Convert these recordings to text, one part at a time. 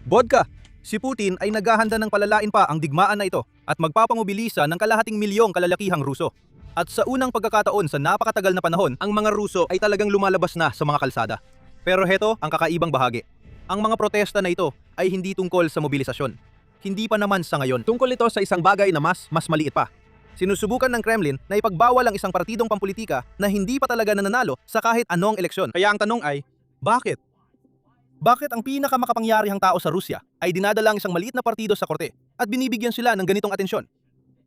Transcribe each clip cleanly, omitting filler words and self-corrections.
Vodka! Si Putin ay naghahanda ng palalain pa ang digmaan na ito at magpapangubilisa ng kalahating milyong kalalakihang Ruso. At sa unang pagkakataon sa napakatagal na panahon, ang mga Ruso ay talagang lumalabas na sa mga kalsada. Pero heto ang kakaibang bahagi. Ang mga protesta na ito ay hindi tungkol sa mobilisasyon. Hindi pa naman sa ngayon. Tungkol ito sa isang bagay na mas maliit pa. Sinusubukan ng Kremlin na ipagbawal ang isang partidong pampulitika na hindi pa talaga nananalo sa kahit anong eleksyon. Kaya ang tanong ay, bakit? Bakit ang pinakamakapangyarihang tao sa Rusya ay dinadala ang isang maliit na partido sa korte at binibigyan sila ng ganitong atensyon?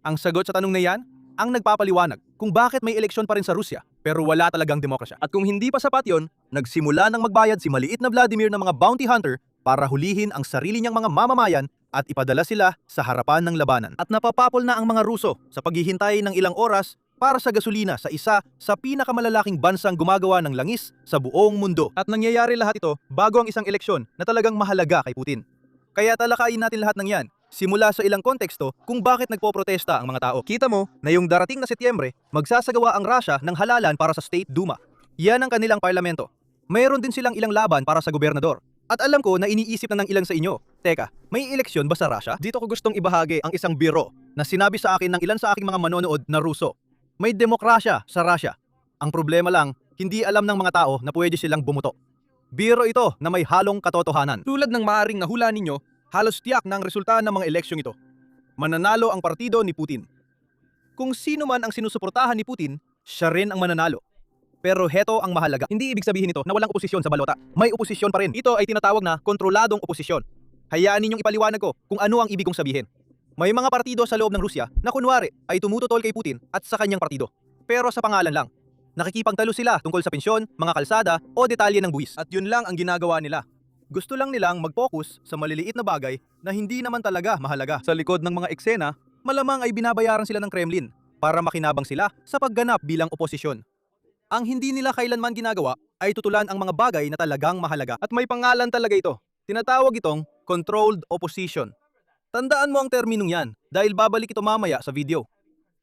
Ang sagot sa tanong na yan, ang nagpapaliwanag kung bakit may eleksyon pa rin sa Rusya pero wala talagang demokrasya. At kung hindi pa sapat yon, nagsimula nang magbayad si maliit na Vladimir ng mga bounty hunter para hulihin ang sarili niyang mga mamamayan at ipadala sila sa harapan ng labanan. At napapapol na ang mga Ruso sa paghihintay ng ilang oras para sa gasolina sa isa sa pinakamalalaking bansang gumagawa ng langis sa buong mundo. At nangyayari lahat ito bago ang isang eleksyon na talagang mahalaga kay Putin. Kaya talakayin natin lahat ng yan, simula sa ilang konteksto kung bakit nagpoprotesta ang mga tao. Kita mo na yung darating na Setyembre, magsasagawa ang Russia ng halalan para sa State Duma. Yan ang kanilang parlamento. Mayroon din silang ilang laban para sa gobernador. At alam ko na iniisip na ng ilang sa inyo, teka, may eleksyon ba sa Russia? Dito ko gustong ibahagi ang isang biro na sinabi sa akin ng ilan sa aking mga manonood na Ruso. May demokrasya sa Russia. Ang problema lang, hindi alam ng mga tao na pwede silang bumuto. Biro ito na may halong katotohanan. Tulad ng maaring nahula ninyo, halos tiyak na ang resulta ng mga eleksyong ito. Mananalo ang partido ni Putin. Kung sino man ang sinusuportahan ni Putin, siya rin ang mananalo. Pero heto ang mahalaga. Hindi ibig sabihin ito na walang oposisyon sa balota. May oposisyon pa rin. Ito ay tinatawag na kontroladong oposisyon. Hayaan ninyong ipaliwanag ko kung ano ang ibig kong sabihin. May mga partido sa loob ng Rusya na kunwari ay tumututol kay Putin at sa kanyang partido. Pero sa pangalan lang. Nakikipagtalo sila tungkol sa pensyon, mga kalsada o detalye ng buwis. At yun lang ang ginagawa nila. Gusto lang nilang mag-focus sa maliliit na bagay na hindi naman talaga mahalaga. Sa likod ng mga eksena, malamang ay binabayaran sila ng Kremlin para makinabang sila sa pagganap bilang oposisyon. Ang hindi nila kailanman ginagawa ay tutulan ang mga bagay na talagang mahalaga. At may pangalan talaga ito. Tinatawag itong controlled opposition. Tandaan mo ang terminong yan dahil babalik ito mamaya sa video.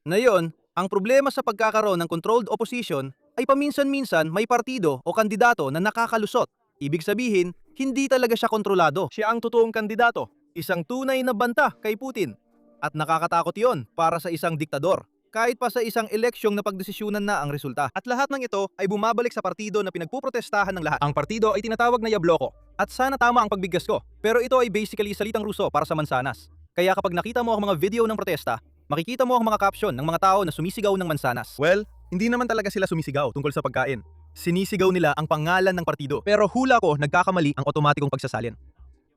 Ngayon, ang problema sa pagkakaroon ng controlled opposition ay paminsan-minsan may partido o kandidato na nakakalusot. Ibig sabihin, hindi talaga siya kontrolado. Siya ang totoong kandidato, isang tunay na banta kay Putin. At nakakatakot yon para sa isang diktador. Kahit pa sa isang eleksyong na pagdesisyunan na ang resulta. At lahat ng ito ay bumabalik sa partido na pinagpuprotestahan ng lahat. Ang partido ay tinatawag na Yabloko. At sana tama ang pagbigkas ko. Pero ito ay basically salitang Ruso para sa mansanas. Kaya kapag nakita mo ang mga video ng protesta, makikita mo ang mga caption ng mga tao na sumisigaw ng mansanas. Well, hindi naman talaga sila sumisigaw tungkol sa pagkain. Sinisigaw nila ang pangalan ng partido. Pero hula ko, nagkakamali ang otomatikong pagsasalin.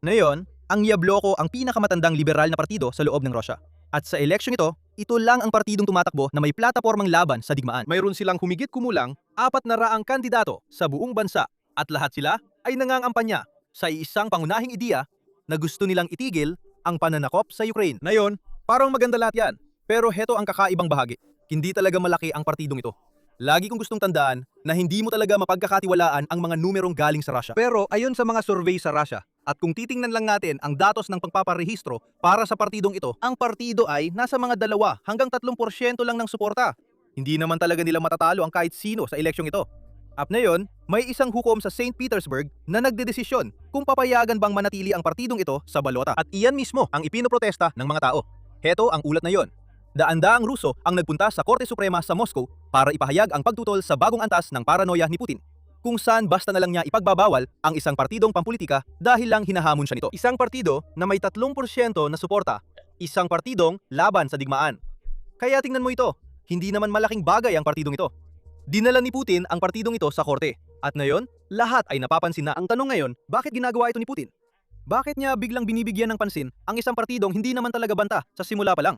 Ngayon, ang Yabloko ang pinakamatandang liberal na partido sa loob ng Russia. At sa eleksyon ito lang ang partidong tumatakbo na may platapormang laban sa digmaan. Mayroon silang humigit kumulang 400 kandidato sa buong bansa at lahat sila ay nangangampanya sa isang pangunahing ideya na gusto nilang itigil ang pananakop sa Ukraine. Ngayon, parang maganda lahat yan. Pero heto ang kakaibang bahagi. Hindi talaga malaki ang partidong ito. Lagi kong gustong tandaan na hindi mo talaga mapagkakatiwalaan ang mga numerong galing sa Russia. Pero ayon sa mga survey sa Russia, at kung titingnan lang natin ang datos ng pagpaparehistro para sa partidong ito, ang partido ay nasa mga 2 hanggang 3% lang ng suporta. Hindi naman talaga nila matatalo ang kahit sino sa eleksyong ito. At ngayon, may isang hukom sa St. Petersburg na nagdedesisyon kung papayagan bang manatili ang partidong ito sa balota. At iyan mismo ang ipinoprotesta ng mga tao. Heto ang ulat na yon. Daan-daang Ruso ang nagpunta sa Korte Suprema sa Moscow para ipahayag ang pagtutol sa bagong antas ng paranoia ni Putin, kung saan basta na lang niya ipagbabawal ang isang partidong pampulitika dahil lang hinahamon siya nito. Isang partido na may 3% na suporta, isang partidong laban sa digmaan. Kaya tingnan mo ito, hindi naman malaking bagay ang partidong ito. Dinala ni Putin ang partidong ito sa korte. At ngayon, lahat ay napapansin na. Ang tanong ngayon, bakit ginagawa ito ni Putin? Bakit niya biglang binibigyan ng pansin ang isang partidong hindi naman talaga banta sa simula pa lang?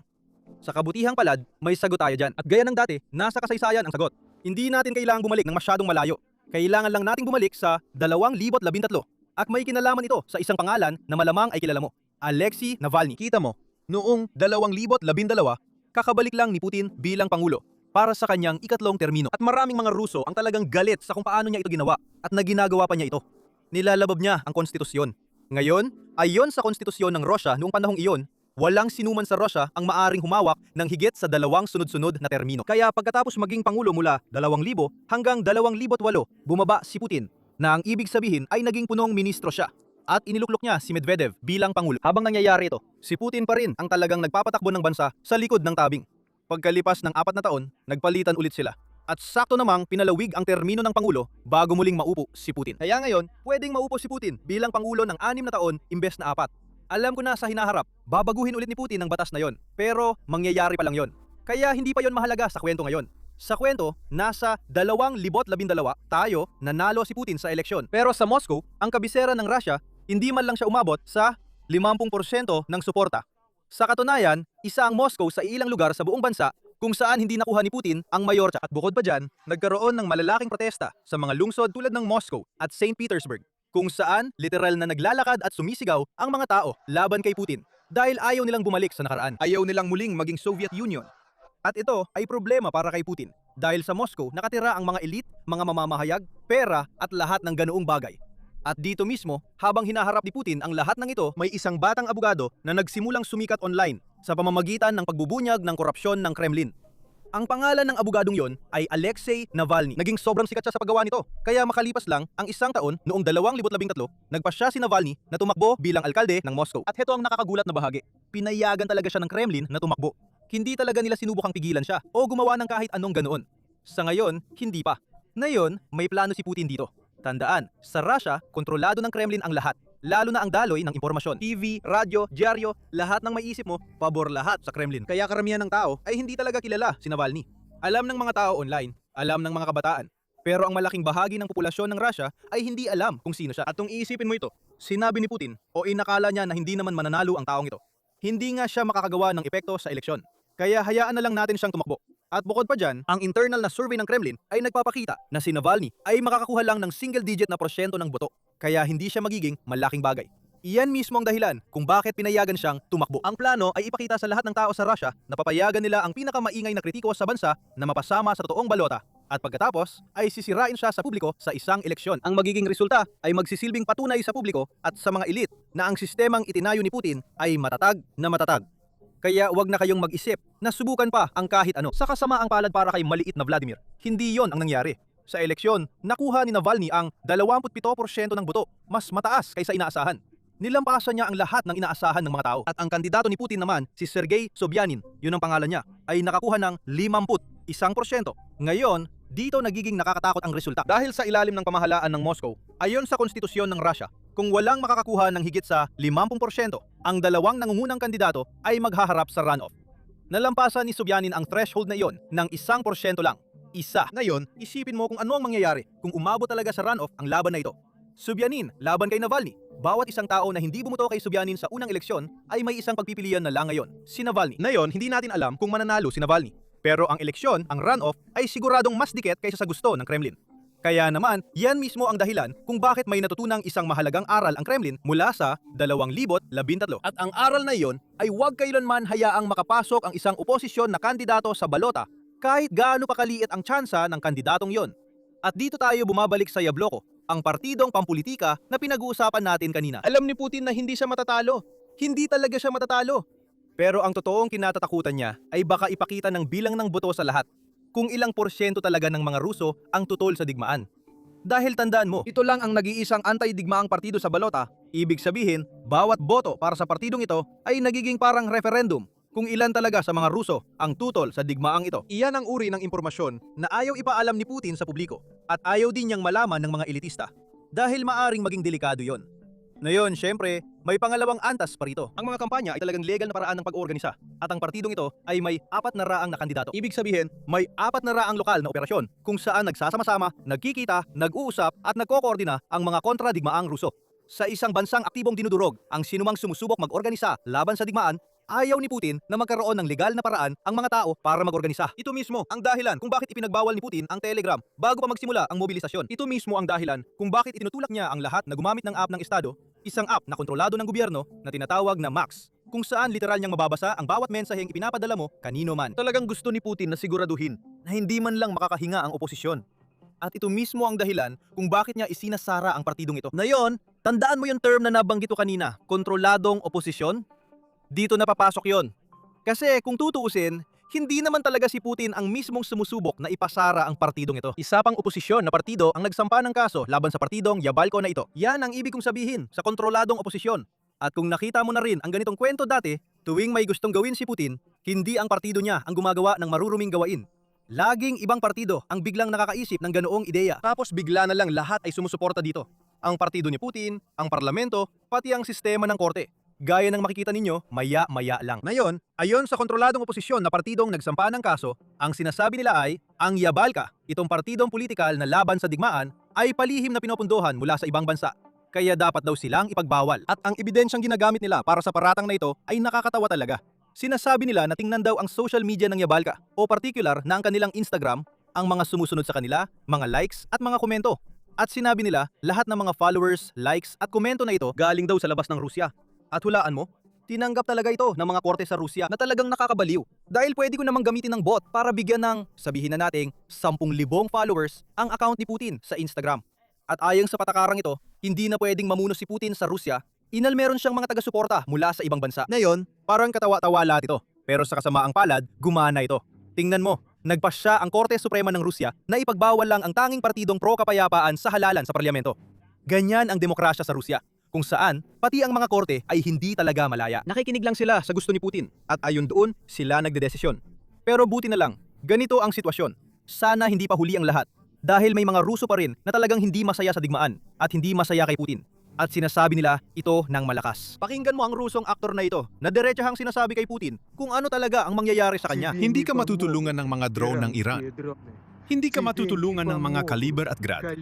Sa kabutihang palad, may sagot tayo dyan. At gaya ng dati, nasa kasaysayan ang sagot. Hindi natin kailangang bumalik ng masyadong malayo. Kailangan lang nating bumalik sa 2013. At may kinalaman ito sa isang pangalan na malamang ay kilala mo. Alexei Navalny. Kita mo, noong 2012, kakabalik lang ni Putin bilang Pangulo para sa kanyang ikatlong termino. At maraming mga Ruso ang talagang galit sa kung paano niya ito ginawa at naginagawa pa niya ito. Nilalabag niya ang konstitusyon. Ngayon, ayon sa konstitusyon ng Russia noong panahong iyon, walang sinuman sa Russia ang maaring humawak ng higit sa 2 sunod-sunod na termino. Kaya pagkatapos maging Pangulo mula 2000 hanggang 2008, bumaba si Putin, na ang ibig sabihin ay naging punong ministro siya. at iniluklok niya si Medvedev bilang pangulo. Habang nangyayari ito, si Putin pa rin ang talagang nagpapatakbo ng bansa sa likod ng tabing. Pagkalipas ng 4 na taon, nagpalitan ulit sila. At sakto namang pinalawig ang termino ng pangulo bago muling maupo si Putin. Kaya ngayon, pwedeng maupo si Putin bilang pangulo ng 6 na taon imbes na 4. Alam ko na sa hinaharap, babaguhin ulit ni Putin ang batas na yon. Pero mangyayari pa lang yon. Kaya hindi pa yon mahalaga sa kwento ngayon. Sa kwento, nasa 2012 tayo nanalo si Putin sa eleksyon. Pero sa Moscow, ang kabisera ng Russia, hindi man lang siya umabot sa 50% ng suporta. Sa katunayan, isa ang Moscow sa ilang lugar sa buong bansa kung saan hindi nakuha ni Putin ang mayorya. At bukod pa dyan, nagkaroon ng malalaking protesta sa mga lungsod tulad ng Moscow at St. Petersburg, kung saan literal na naglalakad at sumisigaw ang mga tao laban kay Putin dahil ayaw nilang bumalik sa nakaraan. Ayaw nilang muling maging Soviet Union. At ito ay problema para kay Putin dahil sa Moscow nakatira ang mga elite, mga mamamahayag, pera at lahat ng ganoong bagay. At dito mismo, habang hinaharap ni Putin ang lahat ng ito, may isang batang abogado na nagsimulang sumikat online sa pamamagitan ng pagbubunyag ng korupsyon ng Kremlin. Ang pangalan ng abogadong yon ay Alexei Navalny. Naging sobrang sikat siya sa paggawa nito. Kaya makalipas lang ang 1 taon, noong 2013, nagpasya si Navalny na tumakbo bilang alkalde ng Moscow. At heto ang nakakagulat na bahagi. Pinayagan talaga siya ng Kremlin na tumakbo. Hindi talaga nila sinubukang pigilan siya o gumawa ng kahit anong ganoon. Sa ngayon, hindi pa. Ngayon, may plano si Putin dito. Tandaan, sa Russia, kontrolado ng Kremlin ang lahat. Lalo na ang daloy ng impormasyon. TV, radyo, dyaryo, lahat ng maiisip mo, pabor lahat sa Kremlin. Kaya karamihan ng tao ay hindi talaga kilala si Navalny. Alam ng mga tao online, alam ng mga kabataan. Pero ang malaking bahagi ng populasyon ng Russia ay hindi alam kung sino siya. At kung iisipin mo ito, sinabi ni Putin o inakala niya na hindi naman mananalo ang taong ito. Hindi nga siya makakagawa ng epekto sa eleksyon. Kaya hayaan na lang natin siyang tumakbo. At bukod pa dyan, ang internal na survey ng Kremlin ay nagpapakita na si Navalny ay makakakuha lang ng single-digit na porsyento ng boto. Kaya hindi siya magiging malaking bagay. Iyan mismo ang dahilan kung bakit pinayagan siyang tumakbo. Ang plano ay ipakita sa lahat ng tao sa Russia na papayagan nila ang pinakamaingay na kritiko sa bansa na mapasama sa totoong balota. At pagkatapos ay sisirain siya sa publiko sa isang eleksyon. Ang magiging resulta ay magsisilbing patunay sa publiko at sa mga elite na ang sistemang itinayo ni Putin ay matatag na matatag. Kaya wag na kayong mag-isip na subukan pa ang kahit ano. Sa kasamaang palad para kay maliit na Vladimir, hindi yon ang nangyari. Sa eleksyon, nakuha ni Navalny ang 27% ng boto, mas mataas kaysa inaasahan. Nilampasan niya ang lahat ng inaasahan ng mga tao. At ang kandidato ni Putin naman, si Sergei Sobyanin, yun ang pangalan niya, ay nakakuha ng 51%. Ngayon, dito nagiging nakakatakot ang resulta. Dahil sa ilalim ng pamahalaan ng Moscow, ayon sa konstitusyon ng Russia, kung walang makakakuha ng higit sa 50%, ang dalawang nangungunang kandidato ay maghaharap sa runoff. Nalampasan ni Sobyanin ang threshold na iyon ng 1% lang. Isa. Ngayon, isipin mo kung ano ang mangyayari kung umabot talaga sa runoff ang laban na ito. Sobyanin laban kay Navalny. Bawat isang tao na hindi bumuto kay Sobyanin sa unang eleksyon ay may isang pagpipilian na lang ngayon, si Navalny. Ngayon, hindi natin alam kung mananalo si Navalny. Pero ang eleksyon, ang runoff, ay siguradong mas dikit kaysa sa gusto ng Kremlin. Kaya naman, yan mismo ang dahilan kung bakit may natutunang isang mahalagang aral ang Kremlin mula sa 2013. At ang aral na iyon ay huwag kailanman hayaang makapasok ang isang oposisyon na kandidato sa balota kahit gaano pa kaliit ang tsansa ng kandidatong yon. At dito tayo bumabalik sa Yabloko, ang partidong pampulitika na pinag-uusapan natin kanina. Alam ni Putin na hindi siya matatalo. Hindi talaga siya matatalo. Pero ang totoong kinatatakutan niya ay baka ipakita ng bilang ng boto sa lahat kung ilang porsyento talaga ng mga Ruso ang tutol sa digmaan. Dahil tandaan mo, ito lang ang nag-iisang anti-digmaang partido sa balota, ibig sabihin, bawat boto para sa partidong ito ay nagiging parang referendum kung ilan talaga sa mga Ruso ang tutol sa digmaang ito. Iyan ang uri ng impormasyon na ayaw ipaalam ni Putin sa publiko at ayaw din niyang malaman ng mga elitista dahil maaring maging delikado yon. Ngayon, syempre, may pangalawang antas pa rito. Ang mga kampanya ay talagang legal na paraan ng pag-oorganisa at ang partidong ito ay may 400 na kandidato. Ibig sabihin, may 400 lokal na operasyon kung saan nagsasama-sama, nagkikita, nag-uusap at nagkokoordina ang mga kontra-digmaang Ruso. Sa isang bansang aktibong dinudurog ang sinumang sumusubok mag-organisa laban sa digmaan, ayaw ni Putin na magkaroon ng legal na paraan ang mga tao para mag-organisa. Ito mismo ang dahilan kung bakit ipinagbawal ni Putin ang Telegram bago pa magsimula ang mobilisasyon. Ito mismo ang dahilan kung bakit itinutulak niya ang lahat na gumamit ng app ng Estado, isang app na kontrolado ng gobyerno na tinatawag na MAX, kung saan literal niyang mababasa ang bawat mensaheng ipinapadala mo kanino man. Talagang gusto ni Putin na siguraduhin na hindi man lang makakahinga ang oposisyon. At ito mismo ang dahilan kung bakit niya isinasara ang partidong ito. Ngayon, tandaan mo yung term na nabanggit ko kanina, kontroladong oposisyon. Dito na papasok yon. Kasi kung tutuusin, hindi naman talaga si Putin ang mismong sumusubok na ipasara ang partidong ito. Isa pang oposisyon na partido ang nagsampa ng kaso laban sa partidong Yabalko na ito. Yan ang ibig kong sabihin sa kontroladong oposisyon. At kung nakita mo na rin ang ganitong kwento dati, tuwing may gustong gawin si Putin, hindi ang partido niya ang gumagawa ng maruruming gawain. Laging ibang partido ang biglang nakakaisip ng ganoong ideya. Tapos bigla na lang lahat ay sumusuporta dito. Ang partido ni Putin, ang parlamento, pati ang sistema ng korte. Gaya ng makikita ninyo, maya-maya lang. Ngayon, ayon sa kontroladong oposisyon na partidong nagsampa ng kaso, ang sinasabi nila ay, ang Yabalka, itong partidong politikal na laban sa digmaan, ay palihim na pinupundohan mula sa ibang bansa. Kaya dapat daw silang ipagbawal. At ang ebidensyang ginagamit nila para sa paratang na ito ay nakakatawa talaga. Sinasabi nila na tingnan daw ang social media ng Yabalka, o particular na ang kanilang Instagram, ang mga sumusunod sa kanila, mga likes at mga komento. At sinabi nila, lahat ng mga followers, likes at komento na ito galing daw sa labas ng Rusya. At hulaan mo, tinanggap talaga ito ng mga korte sa Rusya na talagang nakakabaliw. Dahil pwede ko namang gamitin ng bot para bigyan ng, sabihin na nating, 10,000 followers ang account ni Putin sa Instagram. At ayon sa patakarang ito, hindi na pwedeng mamuno si Putin sa Rusya, meron siyang mga taga-suporta mula sa ibang bansa. Ngayon, parang katawa-tawa lahat ito. Pero sa kasamaang palad, gumana ito. Tingnan mo, nagpasya ang Korte Suprema ng Rusya na ipagbawal lang ang tanging partidong pro-kapayapaan sa halalan sa parlamento. Ganyan ang demokrasya sa Rusya, kung saan pati ang mga korte ay hindi talaga malaya. Nakikinig lang sila sa gusto ni Putin at ayon doon sila nagdedesisyon. Pero buti na lang, ganito ang sitwasyon. Sana hindi pa huli ang lahat dahil may mga Ruso pa rin na talagang hindi masaya sa digmaan at hindi masaya kay Putin. At sinasabi nila ito ng malakas. Pakinggan mo ang Rusong aktor na ito na diretsahang sinasabi kay Putin kung ano talaga ang mangyayari sa kanya. Hindi ka matutulungan ng mga drone ng Iran. Hindi ka matutulungan ng mga kaliber at grad.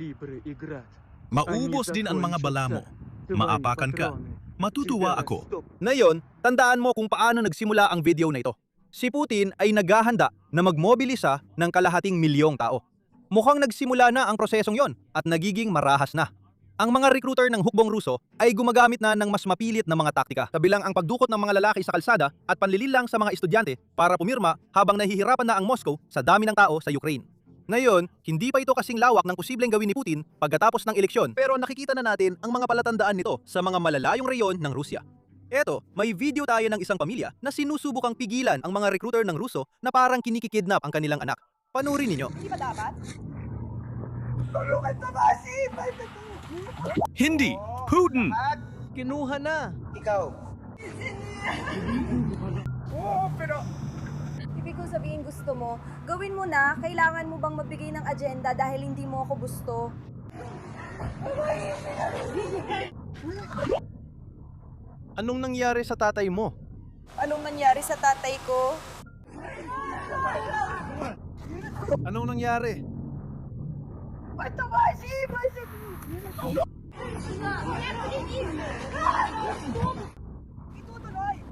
Maubos din ang mga bala mo. Maapakan ka. Matutuwa ako. Ngayon, tandaan mo kung paano nagsimula ang video na ito. Si Putin ay naghahanda na magmobilisa ng kalahating milyong tao. Mukhang nagsimula na ang prosesong yon at nagiging marahas na. Ang mga recruiter ng hukbong Ruso ay gumagamit na ng mas mapilit na mga taktika, kabilang ang pagdukot ng mga lalaki sa kalsada at panlililang sa mga estudyante para pumirma habang nahihirapan na ang Moscow sa dami ng tao sa Ukraine. Ngayon, hindi pa ito kasing lawak ng posibleng gawin ni Putin pagkatapos ng eleksyon, pero nakikita na natin ang mga palatandaan nito sa mga malalayong reyon ng Rusya. Eto, may video tayo ng isang pamilya na sinusubukang pigilan ang mga recruiter ng Ruso na parang kinikikidnap ang kanilang anak. Panurin ninyo. Hindi ba dapat? Hindi! Putin! Kinuha na. Ibig ko sabihin gusto mo, gawin mo na, kailangan mo bang magbigay ng agenda dahil hindi mo ako gusto? Anong nangyari sa tatay mo? Anong nangyari sa tatay ko? Anong nangyari?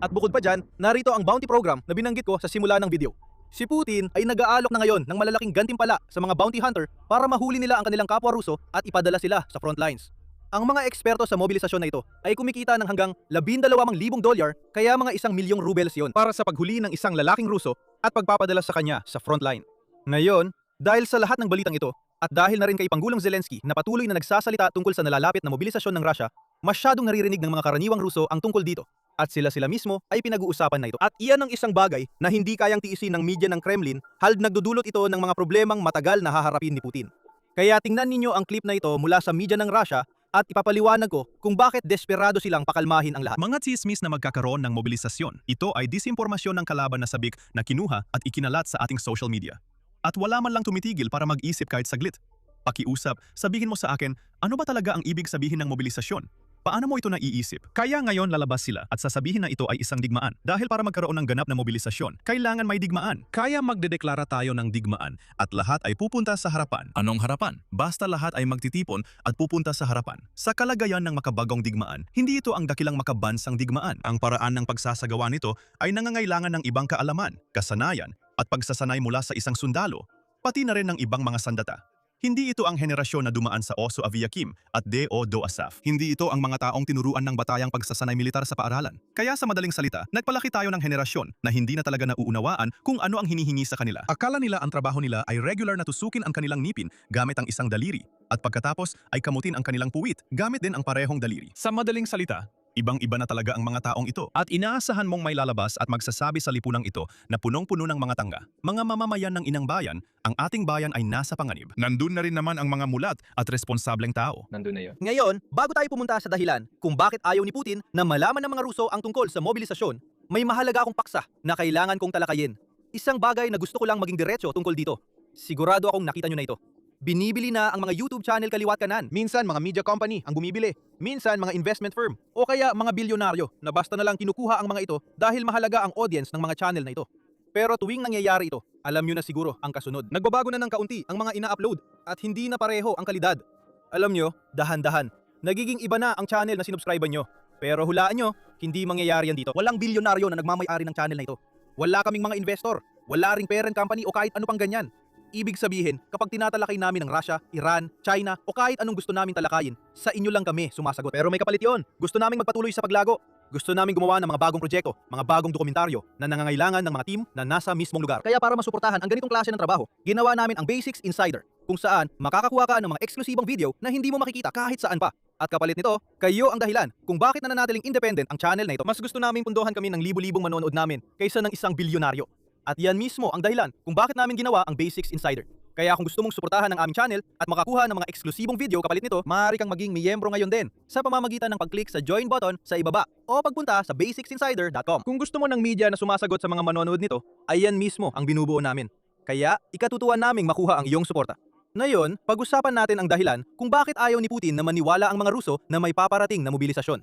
At bukod pa dyan, narito ang bounty program na binanggit ko sa simula ng video. Si Putin ay nag-aalok na ngayon ng malalaking gantimpala sa mga bounty hunter para mahuli nila ang kanilang kapwa Ruso at ipadala sila sa front lines. Ang mga eksperto sa mobilisasyon na ito ay kumikita ng hanggang $12,000 kaya mga 1,000,000 rubles yon para sa paghuli ng isang lalaking Ruso at pagpapadala sa kanya sa frontline. Ngayon, dahil sa lahat ng balitang ito at dahil na rin kay Pangulong Zelensky na patuloy na nagsasalita tungkol sa nalalapit na mobilisasyon ng Russia, masyadong naririnig ng mga karaniwang Ruso ang tungkol dito. At sila mismo ay pinag-uusapan na ito. At iyan ang isang bagay na hindi kayang tiisin ng media ng Kremlin hal nagdudulot ito ng mga problemang matagal na haharapin ni Putin. Kaya tingnan ninyo ang clip na ito mula sa media ng Russia at ipapaliwanag ko kung bakit desperado silang pakalmahin ang lahat. Mga tsismis na magkakaroon ng mobilisasyon. Ito ay disinformasyon ng kalaban na sabik na kinuha at ikinalat sa ating social media. At wala man lang tumitigil para mag-isip kahit saglit. Pakiusap, sabihin mo sa akin, ano ba talaga ang ibig sabihin ng mobilisasyon? Paano mo ito naiisip? Kaya ngayon lalabas sila at sasabihin na ito ay isang digmaan. Dahil para magkaroon ng ganap na mobilisasyon, kailangan may digmaan. Kaya magdedeklara tayo ng digmaan at lahat ay pupunta sa harapan. Anong harapan? Basta lahat ay magtitipon at pupunta sa harapan. Sa kalagayan ng makabagong digmaan, hindi ito ang dakilang makabansang digmaan. Ang paraan ng pagsasagawa nito ay nangangailangan ng ibang kaalaman, kasanayan at pagsasanay mula sa isang sundalo, pati na rin ng ibang mga sandata. Hindi ito ang henerasyon na dumaan sa Oso Aviakim at D.O. Doasaf. Hindi ito ang mga taong tinuruan ng batayang pagsasanay militar sa paaralan. Kaya sa madaling salita, nagpalaki tayo ng henerasyon na hindi na talaga nauunawaan kung ano ang hinihingi sa kanila. Akala nila ang trabaho nila ay regular na tusukin ang kanilang ngipin gamit ang isang daliri at pagkatapos ay kamutin ang kanilang puwit gamit din ang parehong daliri. Sa madaling salita, Ibang-iba na talaga ang mga taong ito at inaasahan mong may lalabas at magsasabi sa lipunang ito na punong-puno ng mga tanga. Mga mamamayan ng inang bayan, ang ating bayan ay nasa panganib. Nandun na rin naman ang mga mulat at responsableng tao. Nandun na yun. Ngayon, bago tayo pumunta sa dahilan kung bakit ayaw ni Putin na malaman ng mga Ruso ang tungkol sa mobilisasyon, may mahalaga akong paksa na kailangan kong talakayin. Isang bagay na gusto ko lang maging diretso tungkol dito. Sigurado akong nakita nyo na ito. Binibili na ang mga YouTube channel kaliwat kanan. Minsan mga media company ang bumibili. Minsan mga investment firm. O kaya mga bilyonaryo na basta na lang kinukuha ang mga ito dahil mahalaga ang audience ng mga channel na ito. Pero tuwing nangyayari ito, alam nyo na siguro ang kasunod. Nagbabago na ng kaunti ang mga ina-upload at hindi na pareho ang kalidad. Alam nyo, dahan-dahan. Nagiging iba na ang channel na sinubscribe nyo. Pero hulaan nyo, hindi mangyayari yan dito. Walang bilyonaryo na nagmamay-ari ng channel na ito. Wala kaming mga investor. Wala ring parent company o kahit ano pang ganyan. Ibig sabihin, kapag tinatalakay namin ng Russia, Iran, China o kahit anong gusto namin talakayin, sa inyo lang kami sumasagot. Pero may kapalit yun. Gusto namin magpatuloy sa paglago. Gusto namin gumawa ng mga bagong proyekto, mga bagong dokumentaryo na nangangailangan ng mga team na nasa mismong lugar. Kaya para masuportahan ang ganitong klase ng trabaho, ginawa namin ang Basics Insider, kung saan makakakuha ka ng mga eksklusibong video na hindi mo makikita kahit saan pa. At kapalit nito, kayo ang dahilan kung bakit nananatiling independent ang channel na ito. Mas gusto namin pundohan kami ng libu-libong manonood namin kaysa ng isang bilyonaryo. At yan mismo ang dahilan kung bakit namin ginawa ang Basics Insider. Kaya kung gusto mong suportahan ang aming channel at makakuha ng mga eksklusibong video kapalit nito, maaari kang maging miyembro ngayon din sa pamamagitan ng pag-click sa join button sa ibaba o pagpunta sa basicsinsider.com. Kung gusto mo ng media na sumasagot sa mga manonood nito, ay yan mismo ang binubuo namin. Kaya ikatutuwa naming makuha ang iyong suporta. Ngayon, pag-usapan natin ang dahilan kung bakit ayaw ni Putin na maniwala ang mga Ruso na may paparating na mobilisasyon.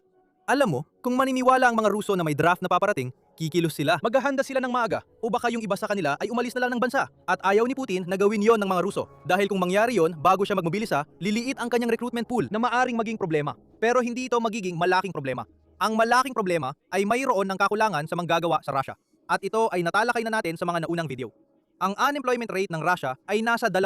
Alam mo, kung maniniwala ang mga Ruso na may draft na paparating, kikilos sila, maghahanda sila ng maaga, o baka yung iba sa kanila ay umalis na lang ng bansa. At ayaw ni Putin na gawin yon ng mga Ruso. Dahil kung mangyari yon, bago siya magmobilisa, liliit ang kanyang recruitment pool na maaring maging problema. Pero hindi ito magiging malaking problema. Ang malaking problema ay mayroon ng kakulangan sa manggagawa sa Russia. At ito ay natalakay na natin sa mga naunang video. Ang unemployment rate ng Russia ay nasa 2%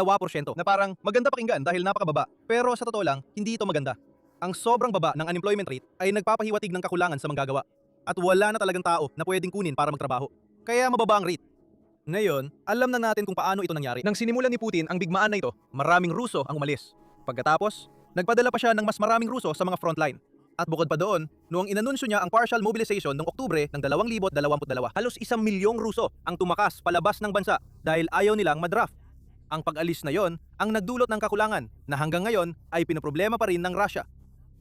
na parang maganda pakinggan dahil napakababa. Pero sa totoo lang, hindi ito maganda. Ang sobrang baba ng unemployment rate ay nagpapahiwatig ng kakulangan sa manggagawa. At wala na talagang tao na pwedeng kunin para magtrabaho. Kaya mababa ang rate. Ngayon, alam na natin kung paano ito nangyari. Nang sinimulan ni Putin ang digmaan na ito, maraming Ruso ang umalis. Pagkatapos, nagpadala pa siya ng mas maraming Ruso sa mga frontline. At bukod pa doon, noong inanunsyo niya ang partial mobilization noong Oktubre ng 2022, halos 1 milyong Ruso ang tumakas palabas ng bansa dahil ayaw nilang madraft. Ang pag-alis na yon ang nagdulot ng kakulangan na hanggang ngayon ay pinoproblema pa rin ng Russia.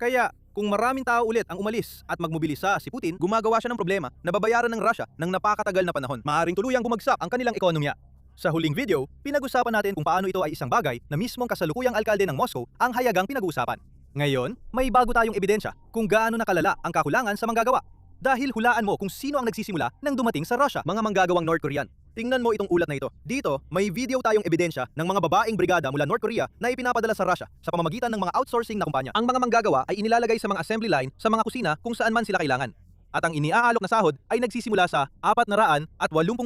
Kaya, kung maraming tao ulit ang umalis at magmobilisa si Putin, gumagawa siya ng problema na babayaran ng Russia ng napakatagal na panahon. Maaring tuluyang bumagsak ang kanilang ekonomiya. Sa huling video, pinag-usapan natin kung paano ito ay isang bagay na mismong kasalukuyang alkalde ng Moscow ang hayagang pinag-uusapan. Ngayon, may bago tayong ebidensya kung gaano nakalala ang kakulangan sa manggagawa. Dahil hulaan mo kung sino ang nagsisimula nang dumating sa Russia, mga manggagawang North Korean. Tingnan mo itong ulat na ito. Dito, may video tayong ebidensya ng mga babaeng brigada mula North Korea na ipinapadala sa Russia sa pamamagitan ng mga outsourcing na kumpanya. Ang mga manggagawa ay inilalagay sa mga assembly line sa mga kusina kung saan man sila kailangan. At ang iniaalok na sahod ay nagsisimula sa 480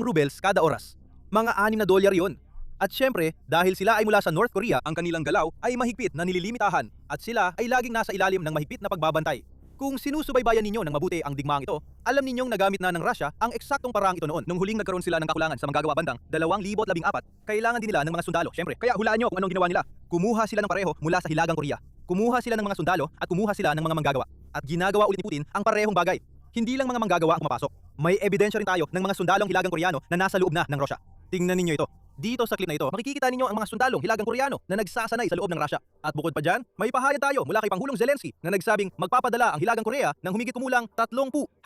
rubles kada oras. Mga $6 yon. At syempre, dahil sila ay mula sa North Korea, ang kanilang galaw ay mahigpit na nililimitahan at sila ay laging nasa ilalim ng mahigpit na pagbabantay. Kung sinusubaybayan ninyo ng mabuti ang digmaang ito, alam ninyong nagamit na ng Russia ang eksaktong paraang ito noon. Nung huling nagkaroon sila ng kakulangan sa manggagawa bandang 2014, kailangan din nila ng mga sundalo, syempre. Kaya hulaan nyo kung anong ginawa nila. Kumuha sila ng pareho mula sa Hilagang Korea. Kumuha sila ng mga sundalo at kumuha sila ng mga manggagawa. At ginagawa ulit ni Putin ang parehong bagay. Hindi lang mga manggagawa ang pumapasok. May ebidensya rin tayo ng mga sundalong Hilagang Koreano na nasa loob na ng Russia. Tingnan ninyo ito. Dito sa clip na ito, makikita ninyo ang mga sundalong Hilagang Koreano na nagsasanay sa loob ng Russia. At bukod pa dyan, may pahayag tayo mula kay Pangulong Zelensky na nagsabing magpapadala ang Hilagang Korea ng humigit kumulang 30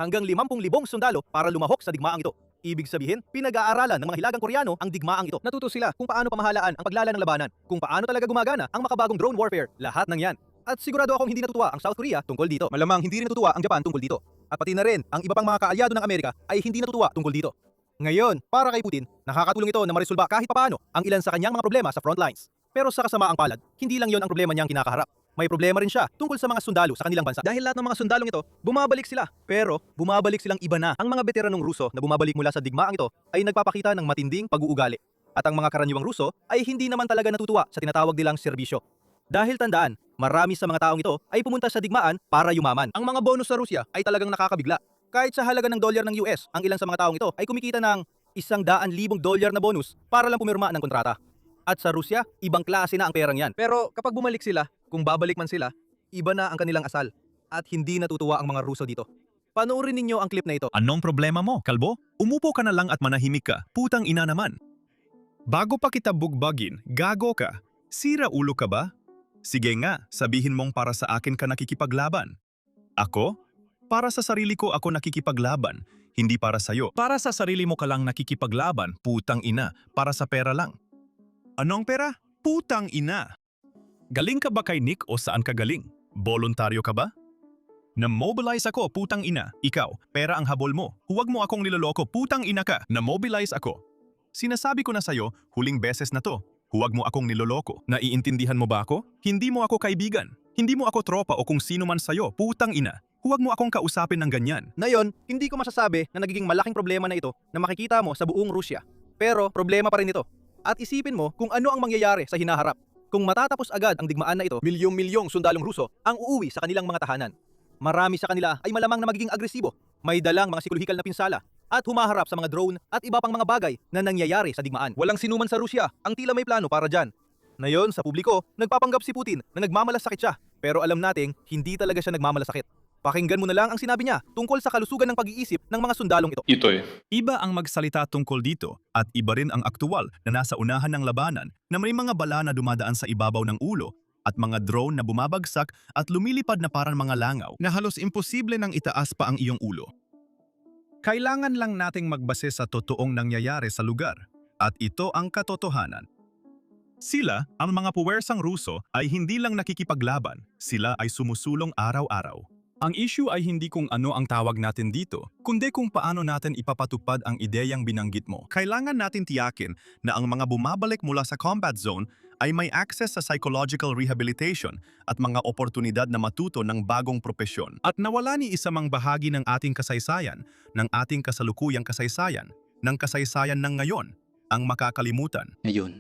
hanggang 50,000 sundalo para lumahok sa digmaang ito. Ibig sabihin, pinag-aaralan ng mga Hilagang Koreano ang digmaang ito. Natuto sila kung paano pamahalaan ang paglala ng labanan, kung paano talaga gumagana ang makabagong drone warfare, lahat ng yan. At sigurado akong hindi natutuwa ang South Korea tungkol dito. Malamang hindi rin natutuwa ang Japan tungkol dito. At pati na rin, ang iba pang mga kaalyado ng Amerika ay hindi natutuwa tungkol dito. Ngayon, para kay Putin, nakakatulong ito na maresolba kahit papaano ang ilan sa kanyang mga problema sa frontlines. Pero sa kasamaang palad, hindi lang yon ang problema niyang kinakaharap. May problema rin siya tungkol sa mga sundalo sa kanilang bansa. Dahil lahat ng mga sundalong ito, bumabalik sila. Pero bumabalik silang iba na. Ang mga veteranong Ruso na bumabalik mula sa digmaang ito ay nagpapakita ng matinding pag-uugali. At ang mga karaniwang Ruso ay hindi naman talaga natutuwa sa tinatawag nilang serbisyo. Dahil tandaan, marami sa mga taong ito ay pumunta sa digmaan para yumaman. Ang mga bonus sa Rusya ay talagang nakakabigla. Kahit sa halaga ng $1 ng US, ang ilan sa mga taong ito ay kumikita ng $100,000 na bonus para lang pumirma ng kontrata. At sa Rusya, ibang klase na ang perang yan. Pero kapag bumalik sila, kung babalik man sila, iba na ang kanilang asal. At hindi natutuwa ang mga Ruso dito. Panoorin ninyo ang clip na ito. Anong problema mo, kalbo? Umupo ka na lang at manahimik ka. Putang ina naman. Bago pa kita bugbagin, gago ka. Sira ulo ka ba? Sige nga, sabihin mong para sa akin ka nakikipaglaban. Ako? Para sa sarili ko ako nakikipaglaban, hindi para sa'yo. Para sa sarili mo ka lang nakikipaglaban, putang ina, para sa pera lang. Anong pera? Putang ina. Galing ka ba kay Nick o saan ka galing? Voluntaryo ka ba? Na-mobilize ako, putang ina. Ikaw, pera ang habol mo. Huwag mo akong niloloko, putang ina ka. Na-mobilize ako. Sinasabi ko na sa'yo, huling beses na to. Huwag mo akong niloloko. Naiintindihan mo ba ako? Hindi mo ako kaibigan. Hindi mo ako tropa o kung sino man sa'yo, putang ina. Huwag mo akong kausapin ng ganyan. Ngayon, hindi ko masasabi na nagiging malaking problema na ito na makikita mo sa buong Rusya. Pero problema pa rin ito. At isipin mo kung ano ang mangyayari sa hinaharap. Kung matatapos agad ang digmaan na ito, milyong-milyong sundalong Ruso ang uuwi sa kanilang mga tahanan. Marami sa kanila ay malamang na magiging agresibo, may dalang mga psikolohikal na pinsala, at humaharap sa mga drone at iba pang mga bagay na nangyayari sa digmaan. Walang sinuman sa Rusya ang tila may plano para dyan. Ngayon, sa publiko, nagpapanggap si Putin na nagmamalasakit siya. Pero alam nating hindi talaga siya nagmamalasakit. Pakinggan mo na lang ang sinabi niya tungkol sa kalusugan ng pag-iisip ng mga sundalong ito. Iba ang magsalita tungkol dito at iba rin ang aktuwal na nasa unahan ng labanan na may mga bala na dumadaan sa ibabaw ng ulo at mga drone na bumabagsak at lumilipad na parang mga langaw na halos imposible nang itaas pa ang iyong ulo. Kailangan lang nating magbase sa totoong nangyayari sa lugar at ito ang katotohanan. Sila, ang mga puwersang Ruso, ay hindi lang nakikipaglaban, sila ay sumusulong araw-araw. Ang issue ay hindi kung ano ang tawag natin dito, kundi kung paano natin ipapatupad ang ideyang binanggit mo. Kailangan natin tiyakin na ang mga bumabalik mula sa combat zone ay may access sa psychological rehabilitation at mga oportunidad na matuto ng bagong propesyon. At nawala ni isa mang bahagi ng ating kasaysayan, ng ating kasalukuyang kasaysayan, ng kasaysayan ng ngayon, ang makakalimutan.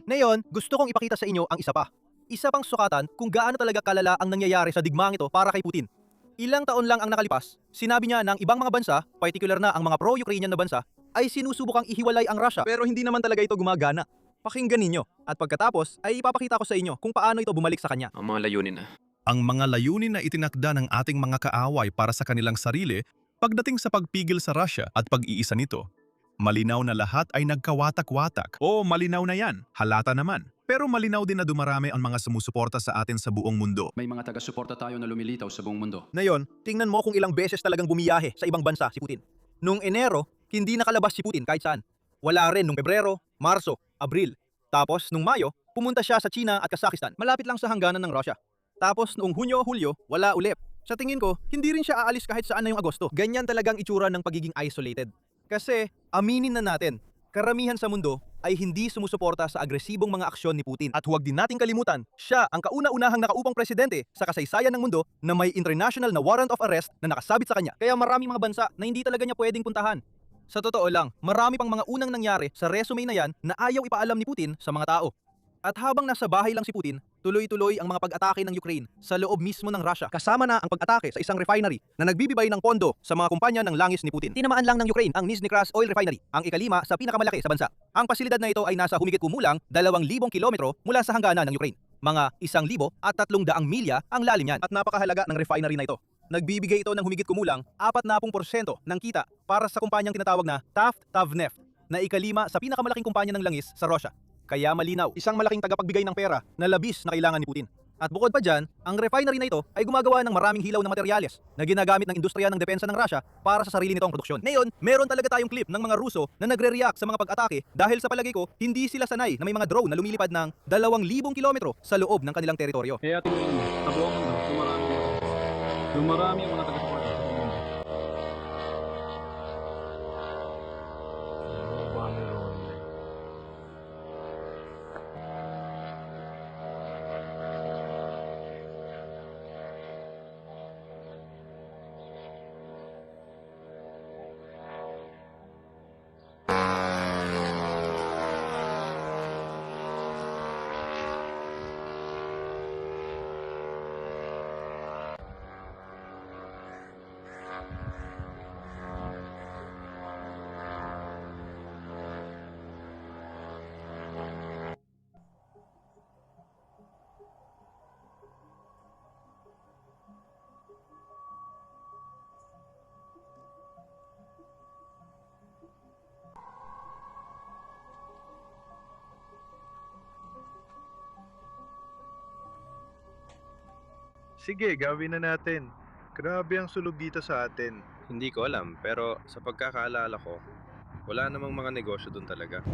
Ngayon, gusto kong ipakita sa inyo ang isa pa. Isa pang sukatan kung gaano talaga kalala ang nangyayari sa digmaang ito para kay Putin. Ilang taon lang ang nakalipas, sinabi niya na ang ibang mga bansa, particular na ang mga pro-Ukrainian na bansa, ay sinusubukang ihiwalay ang Russia. Pero hindi naman talaga ito gumagana. Pakinggan ninyo. At pagkatapos ay ipapakita ko sa inyo kung paano ito bumalik sa kanya. Ang mga layunin na. Ang mga layunin na itinakda ng ating mga kaaway para sa kanilang sarili pagdating sa pagpigil sa Russia at pag-iisa nito. Malinaw na lahat ay nagkawatak-watak. Oo, malinaw na yan. Halata naman. Pero malinaw din na dumarami ang mga sumusuporta sa atin sa buong mundo. May mga taga-suporta tayo na lumilitaw sa buong mundo. Ngayon, tingnan mo kung ilang beses talagang bumiyahe sa ibang bansa si Putin. Noong Enero, hindi nakalabas si Putin kahit saan. Wala rin noong Pebrero, Marso, Abril. Tapos noong Mayo, pumunta siya sa China at Kazakhstan. Malapit lang sa hangganan ng Russia. Tapos noong Hunyo, Hulyo, wala ulit. Sa tingin ko, hindi rin siya aalis kahit saan na yung Agosto. Ganyan talagang itsura ng pagiging isolated. Kasi, aminin na natin, karamihan sa mundo ay hindi sumusuporta sa agresibong mga aksyon ni Putin. At huwag din nating kalimutan, siya ang kauna-unahang nakaupang presidente sa kasaysayan ng mundo na may international na warrant of arrest na nakasabit sa kanya. Kaya maraming mga bansa na hindi talaga niya pwedeng puntahan. Sa totoo lang, marami pang mga unang nangyari sa resume na yan na ayaw ipaalam ni Putin sa mga tao. At habang nasa bahay lang si Putin, tuloy-tuloy ang mga pag-atake ng Ukraine sa loob mismo ng Russia. Kasama na ang pag-atake sa isang refinery na nagbibigay ng pondo sa mga kumpanya ng langis ni Putin. Tinamaan lang ng Ukraine ang Nizhny Krasny Oil Refinery, ang ikalima sa pinakamalaki sa bansa. Ang pasilidad na ito ay nasa humigit kumulang 2,000 kilometro mula sa hangganan ng Ukraine. Mga 1,300 milya ang lalim niyan. At napakahalaga ng refinery na ito. Nagbibigay ito ng humigit kumulang 40% ng kita para sa kumpanyang tinatawag na Taft-Tavneft, na ikalima sa pinakamalaking kumpanya ng langis sa Russia. Kaya malinaw, isang malaking tagapagbigay ng pera na labis na kailangan ni Putin. At bukod pa dyan, ang refinery na ito ay gumagawa ng maraming hilaw na materyales na ginagamit ng industriya ng depensa ng Russia para sa sarili nitong produksyon. Ngayon, meron talaga tayong clip ng mga Ruso na nagre-react sa mga pag-atake dahil sa palagay ko, hindi sila sanay na may mga drone na lumilipad ng 2,000 kilometro sa loob ng kanilang teritoryo. Kaya tingnan mo, sa buong mundo, dumarami ang mga taga-suporta sa buong mundo. Sige, gawin na natin. Grabe ang sunog dito sa atin. Hindi ko alam, pero sa pagkakaalala ko, wala namang mga negosyo doon talaga.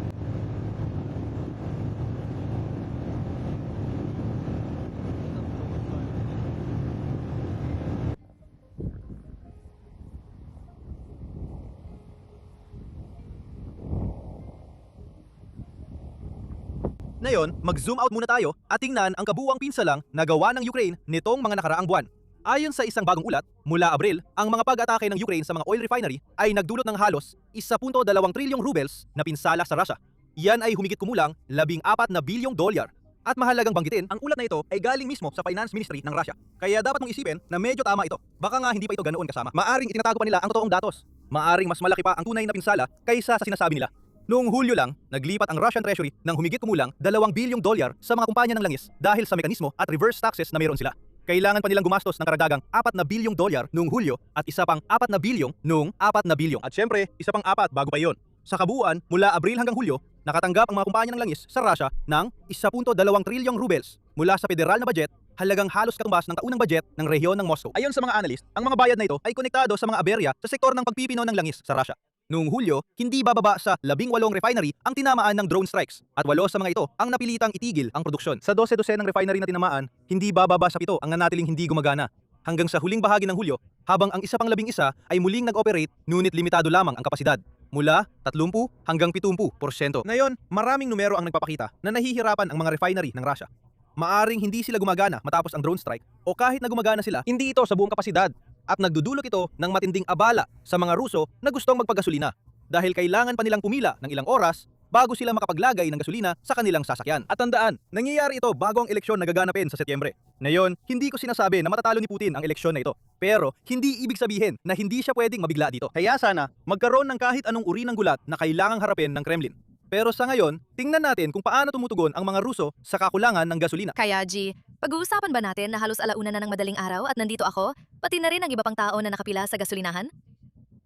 Ngayon, mag-zoom out muna tayo at tingnan ang kabuuang pinsalang na gawa ng Ukraine nitong mga nakaraang buwan. Ayon sa isang bagong ulat, mula Abril, ang mga pag-atake ng Ukraine sa mga oil refinery ay nagdulot ng halos 1.2 trilyong rubles na pinsala sa Russia. Yan ay humigit kumulang 14 na bilyong dolyar. At mahalagang banggitin, ang ulat na ito ay galing mismo sa Finance Ministry ng Russia. Kaya dapat mong isipin na medyo tama ito. Baka nga hindi pa ito ganoon kasama. Maaring itinatago pa nila ang totoong datos. Maaring mas malaki pa ang tunay na pinsala kaysa sa sinasabi nila. Noong Hulyo lang, naglipat ang Russian Treasury ng humigit kumulang 2 bilyong dolyar sa mga kumpanya ng langis dahil sa mekanismo at reverse taxes na meron sila. Kailangan pa nilang gumastos ng karagdagang 4 bilyong dolyar noong Hulyo at isa pang 4 bilyong noong 4 bilyong. At syempre, isa pang 4 bago pa yon. Sa kabuuan, mula Abril hanggang Hulyo, nakatanggap ang mga kumpanya ng langis sa Russia ng 1.2 trilyong rubles mula sa federal na budget, halagang halos katumbas ng taunang budget ng rehiyon ng Moscow. Ayon sa mga analyst, ang mga bayad na ito ay konektado sa mga aberya sa sektor ng pagpipino ng langis sa Russia. Noong Hulyo, hindi bababa sa 18 refinery ang tinamaan ng drone strikes at 8 sa mga ito ang napilitang itigil ang produksyon. Sa 12 ng refinery na tinamaan, hindi bababa sa 7 ang nanatiling hindi gumagana. Hanggang sa huling bahagi ng Hulyo, habang ang isa pang 11 ay muling nag-operate ngunit limitado lamang ang kapasidad. Mula 30 hanggang 70%. Ngayon, maraming numero ang nagpapakita na nahihirapan ang mga refinery ng Russia. Maaring hindi sila gumagana matapos ang drone strike o kahit na gumagana sila, hindi ito sa buong kapasidad. At nagdudulot ito ng matinding abala sa mga Ruso na gustong magpagasolina dahil kailangan pa nilang pumila ng ilang oras bago sila makapaglagay ng gasolina sa kanilang sasakyan. At tandaan, nangyayari ito bago ang eleksyon na gaganapin sa Setyembre. Ngayon, hindi ko sinasabi na matatalo ni Putin ang eleksyon na ito. Pero hindi ibig sabihin na hindi siya pwedeng mabigla dito. Kaya sana, magkaroon ng kahit anong uri ng gulat na kailangang harapin ng Kremlin. Pero sa ngayon, tingnan natin kung paano tumutugon ang mga Ruso sa kakulangan ng gasolina. Kaya G, pag-uusapan ba natin na halos alauna na ng madaling araw at nandito ako, pati na rin ang iba pang tao na nakapila sa gasolinahan?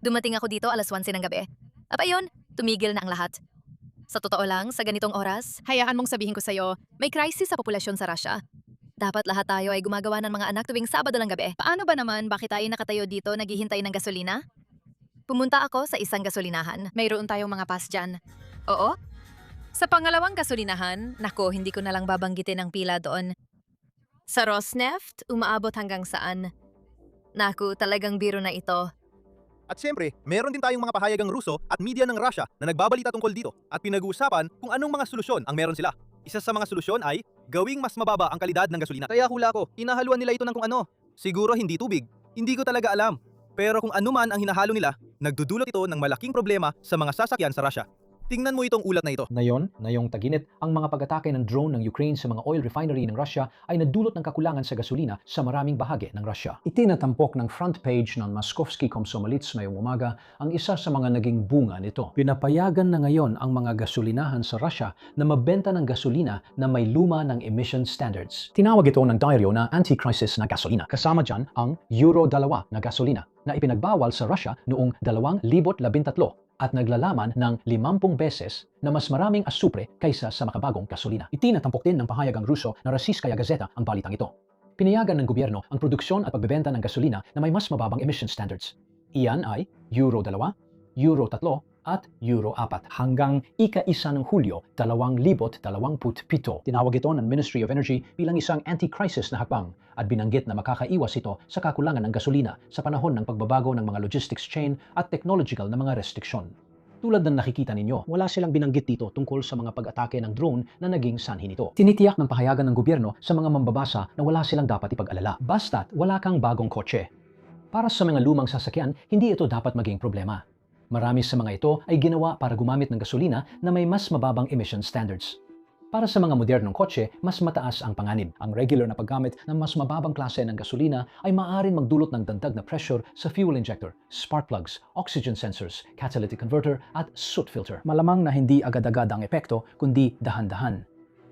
Dumating ako dito alas 11 ng gabi. At ayun, tumigil na ang lahat. Sa totoo lang, sa ganitong oras, hayaan mong sabihin ko sa'yo, may crisis sa populasyon sa Russia. Dapat lahat tayo ay gumagawa ng mga anak tuwing Sabado ng gabi. Paano ba naman bakit tayo nakatayo dito naghihintay ng gasolina? Pumunta ako sa isang gasolinahan. Mayroon tayong mga pass dyan. Oo? Sa pangalawang gasolinahan, nako, hindi ko na lang babanggitin ang pila doon. Sa Rosneft, umaabot hanggang saan? Naku, talagang biro na ito. At siyempre, meron din tayong mga pahayagang Ruso at media ng Russia na nagbabalita tungkol dito at pinag-uusapan kung anong mga solusyon ang meron sila. Isa sa mga solusyon ay gawing mas mababa ang kalidad ng gasolina. Kaya hula ko, hinahaluan nila ito ng kung ano. Siguro hindi tubig. Hindi ko talaga alam. Pero kung ano man ang hinahalo nila, nagdudulot ito ng malaking problema sa mga sasakyan sa Russia. Tingnan mo itong ulat na ito. Ngayong taginit, ang mga pag-atake ng drone ng Ukraine sa mga oil refinery ng Russia ay nagdulot ng kakulangan sa gasolina sa maraming bahagi ng Russia. Itinatampok ng front page ng Moskovsky Komsomolets ngayong umaga ang isa sa mga naging bunga nito. Pinapayagan na ngayon ang mga gasolinahan sa Russia na magbenta ng gasolina na may luma ng emission standards. Tinawag ito ng diaryo na anti-crisis na gasolina. Kasama dyan ang Euro 2 na gasolina na ipinagbawal sa Russia noong 2013 at naglalaman ng 50 beses na mas maraming asupre kaysa sa makabagong gasolina. Itinatampok din ng pahayagang Ruso na Rossiyskaya Gazeta ang balitang ito. Pinayagan ng gobyerno ang produksyon at pagbebenta ng gasolina na may mas mababang emission standards. Iyan ay Euro 2, Euro 3 at Euro 4 hanggang ika-1 ng Hulyo 2027. Tinawag ito ng Ministry of Energy bilang isang anti-crisis na hakbang at binanggit na makakaiwas ito sa kakulangan ng gasolina sa panahon ng pagbabago ng mga logistics chain at technological na mga restriksyon. Tulad ng nakikita ninyo, wala silang binanggit dito tungkol sa mga pag-atake ng drone na naging sanhi nito. Tinitiyak ng pahayagan ng gobyerno sa mga mambabasa na wala silang dapat ipag-alala. Basta't wala kang bagong kotse. Para sa mga lumang sasakyan, hindi ito dapat maging problema. Marami sa mga ito ay ginawa para gumamit ng gasolina na may mas mababang emission standards. Para sa mga modernong kotse, mas mataas ang panganib. Ang regular na paggamit ng mas mababang klase ng gasolina ay maaaring magdulot ng dagdag na pressure sa fuel injector, spark plugs, oxygen sensors, catalytic converter at soot filter. Malamang na hindi agad-agad ang epekto, kundi dahan-dahan.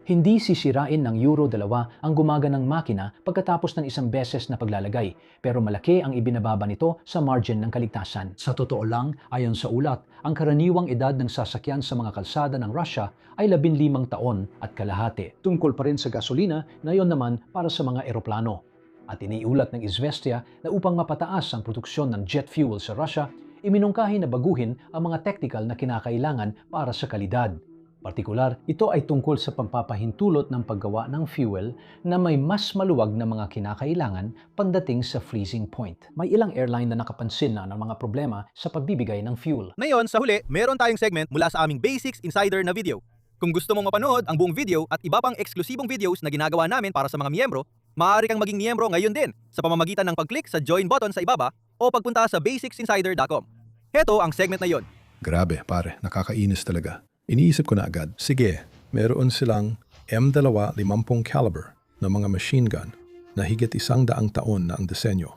Hindi sisirain ng Euro 2 ang gumaganang makina pagkatapos ng isang beses na paglalagay, pero malaki ang ibinababa nito sa margin ng kaligtasan. Sa totoo lang, ayon sa ulat, ang karaniwang edad ng sasakyan sa mga kalsada ng Russia ay 15 taon at kalahati. Tungkol pa rin sa gasolina, ngayon naman para sa mga eroplano. At iniulat ng Izvestia na upang mapataas ang produksyon ng jet fuel sa Russia, iminungkahi na baguhin ang mga technical na kinakailangan para sa kalidad. Partikular, ito ay tungkol sa pagpapahintulot ng paggawa ng fuel na may mas maluwag na mga kinakailangan pagdating sa freezing point. May ilang airline na nakapansin na ng mga problema sa pagbibigay ng fuel. Ngayon, sa huli, meron tayong segment mula sa aming Basics Insider na video. Kung gusto mong mapanood ang buong video at iba pang eksklusibong videos na ginagawa namin para sa mga miyembro, maaari kang maging miyembro ngayon din sa pamamagitan ng pag-click sa join button sa ibaba o pagpunta sa basicsinsider.com. Heto ang segment na yon. Grabe, pare, nakakainis talaga. Iniisip ko na agad, sige, meron silang M2 50 caliber na mga machine gun na higit 100 taon na ang disenyo.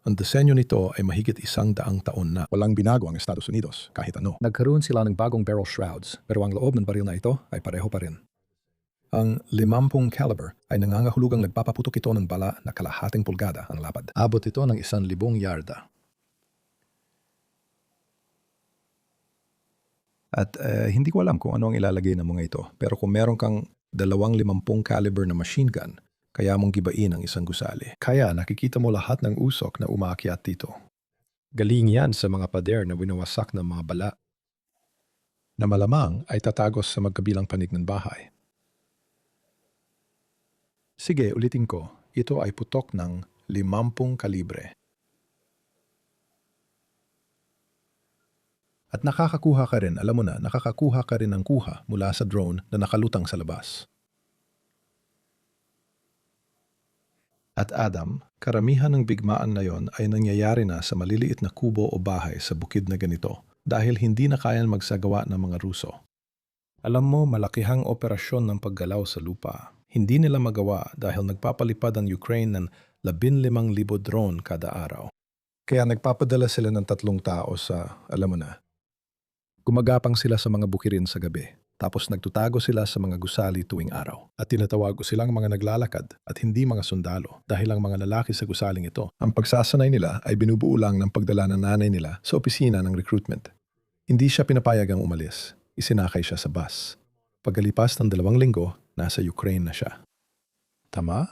Ang disenyo nito ay mahigit 100 taon na. Walang binago ang Estados Unidos, kahit ano. Nagkaroon sila ng bagong barrel shrouds, pero ang loob ng baril na ito ay pareho pa rin. Ang 50 caliber ay nangangahulugang nagpapaputok ito ng bala na kalahating pulgada ang lapad. Abot ito ng 1,000 yarda. At hindi ko alam kung ano ang ilalagay ng mga ito. Pero kung meron kang 250 caliber na machine gun, kaya mong gibain ang isang gusali. Kaya nakikita mo lahat ng usok na umaakyat dito. Galing yan sa mga pader na winawasak ng mga bala na malamang ay tatagos sa magkabilang panig ng bahay. Sige, ulitin ko. Ito ay putok ng 50 kalibre. At nakakakuha ka rin, alam mo na, nakakakuha ka rin ng kuha mula sa drone na nakalutang sa labas. At Adam, karamihan ng bigmaan na yon ay nangyayari na sa maliliit na kubo o bahay sa bukid na ganito dahil hindi na kayang magsagawa ng mga Ruso. Alam mo, malakihang operasyon ng paggalaw sa lupa. Hindi nila magawa dahil nagpapalipad ang Ukraine ng 15,000 drone kada araw. Kaya nagpapadala sila ng 3 tao sa, alam mo na, gumagapang sila sa mga bukirin sa gabi, tapos nagtutago sila sa mga gusali tuwing araw. At tinatawag ko silang mga naglalakad at hindi mga sundalo dahil ang mga lalaki sa gusaling ito, ang pagsasanay nila ay binubuo lang ng pagdala ng nanay nila sa opisina ng recruitment. Hindi siya pinapayagang umalis, isinakay siya sa bus. Pagkalipas ng 2 linggo, nasa Ukraine na siya. Tama?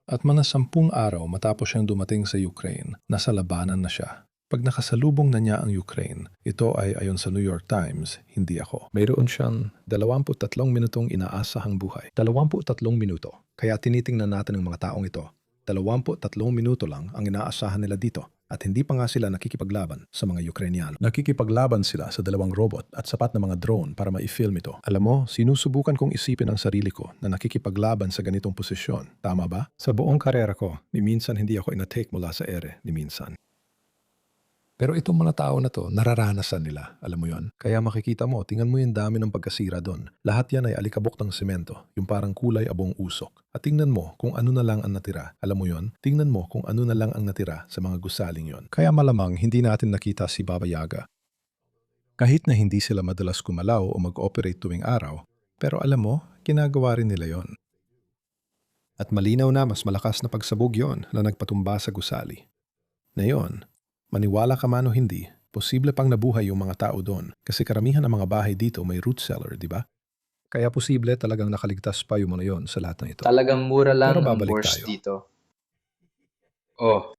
At mga 10 araw matapos siyang dumating sa Ukraine, nasa labanan na siya. Pag nakasalubong na niya ang Ukraine, ito ay ayon sa New York Times, hindi ako. Mayroon siyang 23 minutong inaasahang buhay. 23 minuto. Kaya tinitingnan natin ang mga taong ito. 23 minuto lang ang inaasahan nila dito. At hindi pa nga sila nakikipaglaban sa mga Ukrainiano. Nakikipaglaban sila sa 2 robot at sapat na mga drone para ma-film ito. Alam mo, sinusubukan kong isipin ang sarili ko na nakikipaglaban sa ganitong posisyon. Tama ba? Sa buong karera ko, ni minsan hindi ako inatake mula sa ere, ni minsan. Pero itong mga tao na to, nararanasan nila, alam mo yon. Kaya makikita mo, tingnan mo yung dami ng pagkasira doon. Lahat yan ay alikabok ng semento, yung parang kulay abong usok. At tingnan mo kung ano na lang ang natira, alam mo yon. Tingnan mo kung ano na lang ang natira sa mga gusaling yon. Kaya malamang hindi natin nakita si Baba Yaga. Kahit na hindi sila madalas kumalaw o mag-operate tuwing araw, pero alam mo, ginagawa rin nila yon. At malinaw na mas malakas na pagsabog yon na nagpatumba sa gusali. Na yon, maniwala ka man o hindi, posible pang nabuhay yung mga tao doon kasi karamihan ng mga bahay dito may root cellar, di ba? Kaya posible talagang nakaligtas pa yung mga yon sa lahat ng ito. Talagang mura lang Pero ang babalik Borscht tayo. dito. Oh,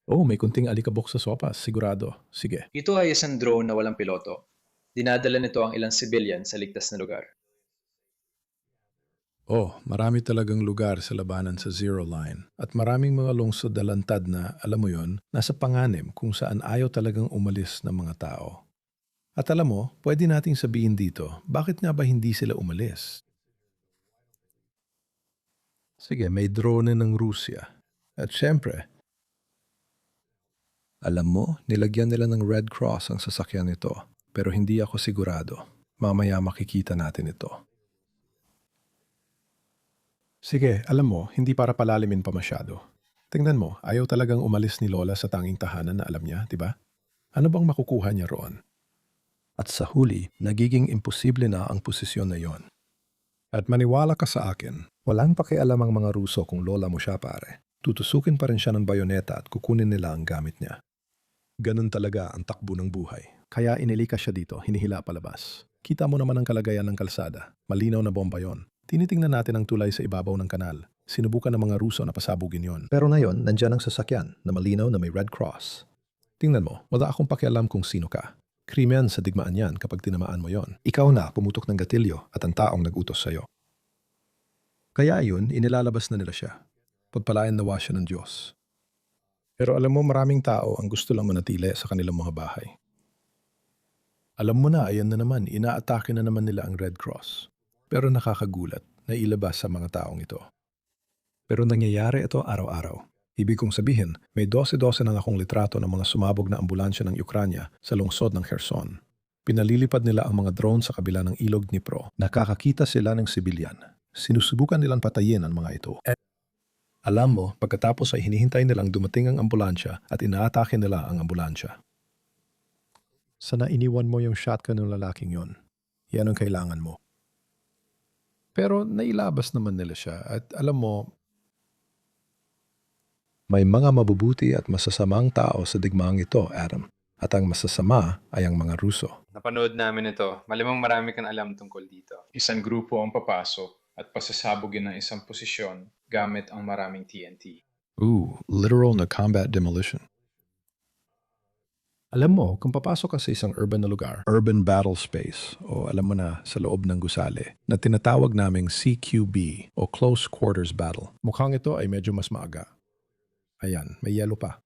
Oh, may kunting alikabok sa sopas, sigurado. Sige. ito ay isang drone na walang piloto. Dinadala nito ang ilang civilian sa ligtas na lugar. Oh, marami talagang lugar sa labanan sa Zero Line. At maraming mga lungsod na lantad na, alam mo yon, nasa panganib kung saan ayaw talagang umalis ng mga tao. At alam mo, pwede nating sabihin dito, bakit nga ba hindi sila umalis? Sige, may drone ng Rusya. At syempre, alam mo, nilagyan nila ng Red Cross ang sasakyan nito. Pero hindi ako sigurado. Mamaya makikita natin ito. Sige, alam mo, hindi para palalimin pa masyado. Tingnan mo, ayaw talagang umalis ni Lola sa tanging tahanan na alam niya, di ba? Ano bang makukuha niya roon? At sa huli, nagiging imposible na ang posisyon na yon. At maniwala ka sa akin, walang pakialam ang mga Ruso kung Lola mo siya, pare. Tutusukin pa rin siya ng bayoneta at kukunin nila ang gamit niya. Ganun talaga ang takbo ng buhay. Kaya inilika siya dito, hinihila palabas. Kita mo naman ang kalagayan ng kalsada. Malinaw na bomba yon. Tinitingnan natin ang tulay sa ibabaw ng kanal. Sinubukan ng mga Ruso na pasabugin yon. Pero ngayon, nandyan ang sasakyan na malinaw na may Red Cross. Tingnan mo, wala akong pakialam kung sino ka. Krimen sa digmaan yan kapag tinamaan mo yon. Ikaw na pumutok ng gatilyo at ang taong nag-utos sa'yo. Kaya yun, inilalabas na nila siya. Pagpalain nawa siya ng Diyos. Pero alam mo, maraming tao ang gusto lang manatili sa kanilang mga bahay. Alam mo na, ayan na naman, inaatake na naman nila ang Red Cross. Pero nakakagulat na ilabas sa mga taong ito. Pero nangyayari ito araw-araw. Ibig kong sabihin, may 12-12 na akong litrato ng mga sumabog na ambulansya ng Ukranya sa lungsod ng Kherson. Pinalilipad nila ang mga drone sa kabila ng ilog Dnipro. Nakakakita sila ng sibilyan. Sinusubukan nilang patayin ang mga ito. Alam mo, pagkatapos ay hinihintay nilang dumating ang ambulansya at inaatake nila ang ambulansya. Sana iniwan mo yung shotgun ng lalaking yon. Yan ang kailangan mo. Pero nailabas naman nila siya at alam mo, may mga mabubuti at masasamang tao sa digmaang ito, Adam. At ang masasama ay ang mga Ruso. Napanood namin ito. Malamang marami kang alam tungkol dito. Isang grupo ang papasok at pasasabugin ng isang posisyon gamit ang maraming TNT. Literal na combat demolition. Alam mo, kung papasok ka sa isang urban na lugar, urban battle space, o alam mo na, sa loob ng gusali, na tinatawag naming CQB o Close Quarters Battle, mukhang ito ay medyo mas maaga. Ayan, may yelo pa.